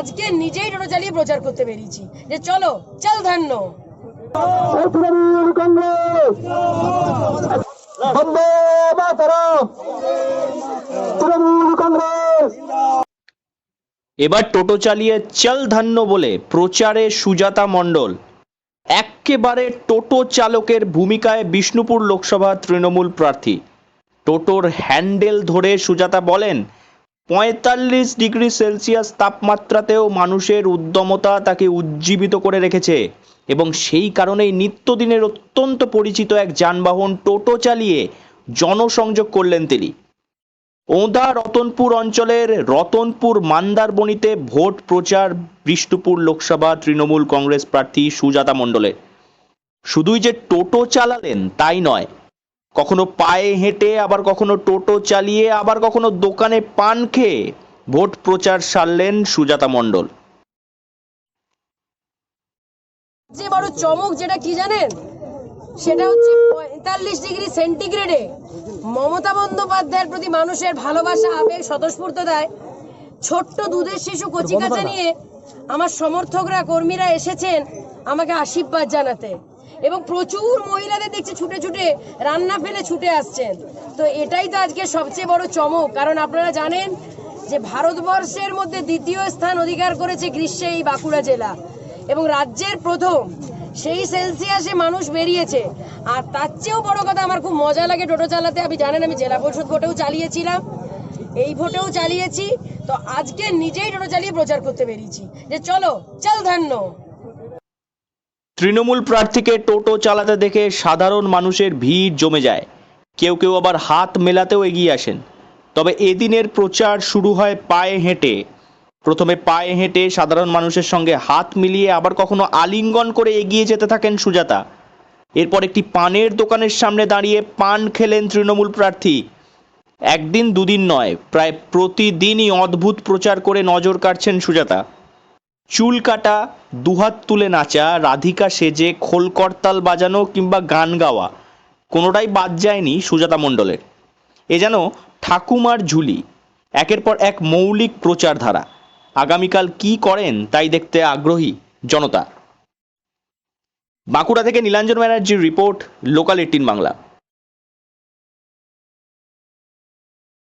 আজকে নিজেই টোটো চালিয়ে প্রচার করতে বেরিয়েছি যে চলো চল ধান্য এবার টোটো চালিয়ে চল ধান্য বলে প্রচারে সুজাতা মণ্ডল। এক্কেবারে টোটো চালকের ভূমিকায় বিষ্ণুপুর লোকসভা তৃণমূল প্রার্থী। টোটোর হ্যান্ডেল ধরে সুজাতা বলেন, ৪৫ ডিগ্রি সেলসিয়াস তাপমাত্রাতেও মানুষের উদ্যমতা তাকে উজ্জীবিত করে রেখেছে এবং সেই কারণেই নিত্যদিনের অত্যন্ত পরিচিত এক যানবাহন টোটো চালিয়ে জনসংযোগ করলেন তিনি। ওঁদা রতনপুর অঞ্চলের রতনপুর মান্দারবনিতে ভোট প্রচার বিষ্ণুপুর লোকসভা তৃণমূল কংগ্রেস প্রার্থী সুজাতা মণ্ডলের। শুধুই যে টোটো চালালেন তাই নয়, কখনো পায়ে হেঁটে, আবার কখনো টোটো চালিয়ে, আবার কখনো দোকানে পান খেয়ে ভোট প্রচার সারলেন সুজাতা মণ্ডল। যে বড় চমক যেটা কি জানেন, সেটা হচ্ছে ৪৫ ডিগ্রি সেন্টিগ্রেডে মমতা বন্দ্যোপাধ্যায়ের প্রতি মানুষের ভালোবাসা, আবেগ, স্বতঃস্ফূর্ততায় ছোট্ট দুধের শিশু কচিকাঁচা নিয়ে আমার সমর্থকরা, কর্মীরা এসেছেন আমাকে আশীর্বাদ জানাতে, এবং প্রচুর মহিলাদের দেখছি ছুটে ছুটে রান্না ফেলে ছুটে আসছেন। তো এটাই তো আজকে সবচেয়ে বড় চমক, কারণ আপনারা জানেন যে ভারতবর্ষের মধ্যে দ্বিতীয় স্থান অধিকার করেছে গ্রীষ্মে এই বাঁকুড়া জেলা, এবং রাজ্যের প্রথম সেই সেলসিয়াসে মানুষ বেরিয়েছে। আর তার চেয়েও বড় কথা, আমার খুব মজা লাগে টোটো চালাতে। আপনি জানেন আমি জেলা পরিষদ ভোটেও চালিয়েছিলাম, এই ভোটেও চালিয়েছি। তো আজকে নিজেই টোটো চালিয়ে প্রচার করতে বেরিয়েছি যে চলো চল ধান্য। তৃণমূল প্রার্থীকে টোটো চালাতে দেখে সাধারণ মানুষের ভিড় জমে যায়, কেউ কেউ আবার হাত মেলাতেও এগিয়ে আসেন। তবে এদিনের প্রচার শুরু হয় পায়ে হেঁটে। প্রথমে পায়ে হেঁটে সাধারণ মানুষের সঙ্গে হাত মিলিয়ে, আবার কখনো আলিঙ্গন করে এগিয়ে যেতে থাকেন সুজাতা। এরপর একটি পানের দোকানের সামনে দাঁড়িয়ে পান খেলেন তৃণমূল প্রার্থী। একদিন দুদিন নয়, প্রায় প্রতিদিনই অদ্ভুত প্রচার করে নজর কাটছেন সুজাতা। চুল কাটা, দুহাত তুলে নাচা, রাধিকা সেজে খোল করতাল বাজানো কিংবা গান গাওয়া, কোনোটাই বাদ যায়নি সুজাতা মণ্ডলের। এ যেন ঠাকুমার ঝুলি, একের পর এক মৌলিক প্রচার ধারা। আগামীকাল কি করেন তাই দেখতে আগ্রহী জনতা। বাঁকুড়া থেকে নীলাঞ্জন ব্যানার্জির রিপোর্ট, লোকাল 18 বাংলা।